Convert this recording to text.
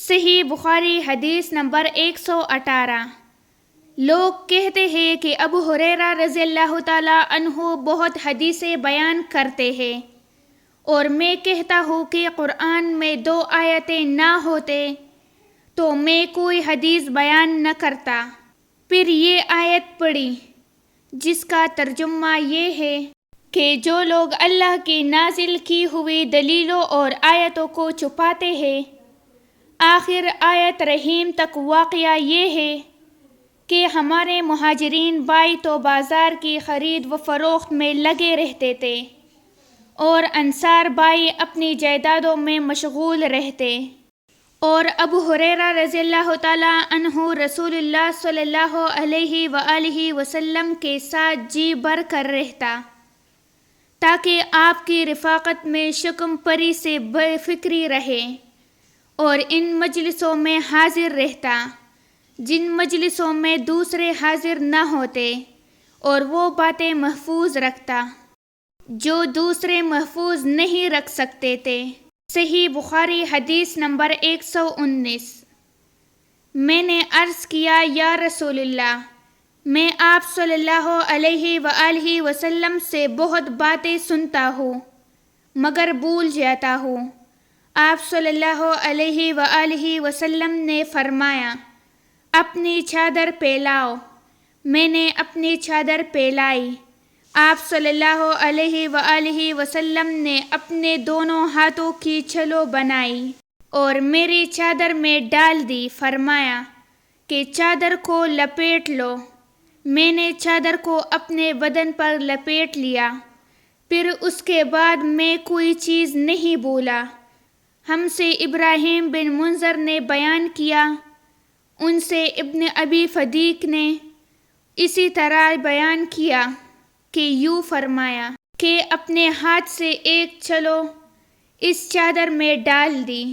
صحیح بخاری حدیث نمبر 118۔ لوگ کہتے ہیں کہ ابو ہریرہ رضی اللہ تعالیٰ عنہ بہت حدیثیں بیان کرتے ہیں، اور میں کہتا ہوں کہ قرآن میں 2 آیتیں نہ ہوتے تو میں کوئی حدیث بیان نہ کرتا۔ پھر یہ آیت پڑھی جس کا ترجمہ یہ ہے کہ جو لوگ اللہ کی نازل کی ہوئی دلیلوں اور آیتوں کو چھپاتے ہیں۔ آخر آیت رحیم تک واقعہ یہ ہے کہ ہمارے مہاجرین بھائی تو بازار کی خرید و فروخت میں لگے رہتے تھے، اور انصار بھائی اپنی جائیدادوں میں مشغول رہتے، اور ابو ہریرہ رضی اللہ تعالیٰ عنہ رسول اللہ صلی اللہ علیہ وآلہ وسلم کے ساتھ جی بھر کر رہتا، تاکہ آپ کی رفاقت میں شکم پری سے بے فکری رہے، اور ان مجلسوں میں حاضر رہتا جن مجلسوں میں دوسرے حاضر نہ ہوتے، اور وہ باتیں محفوظ رکھتا جو دوسرے محفوظ نہیں رکھ سکتے تھے۔ صحیح بخاری حدیث نمبر 119۔ میں نے عرض کیا یا رسول اللہ، میں آپ صلی اللہ علیہ وآلہ وسلم سے بہت باتیں سنتا ہوں مگر بھول جاتا ہوں۔ آپ صلی اللہ علیہ وآلہ وسلم نے فرمایا، اپنی چادر پھیلاؤ۔ میں نے اپنی چادر پھیلائی۔ آپ صلی اللہ علیہ وآلہ وسلم نے اپنے دونوں ہاتھوں کی چھلو بنائی اور میری چادر میں ڈال دی۔ فرمایا کہ چادر کو لپیٹ لو۔ میں نے چادر کو اپنے بدن پر لپیٹ لیا، پھر اس کے بعد میں کوئی چیز نہیں بھولا۔ ہم سے ابراہیم بن منذر نے بیان کیا، ان سے ابن ابی فدیک نے اسی طرح بیان کیا کہ یوں فرمایا کہ اپنے ہاتھ سے ایک چھلو اس چادر میں ڈال دی۔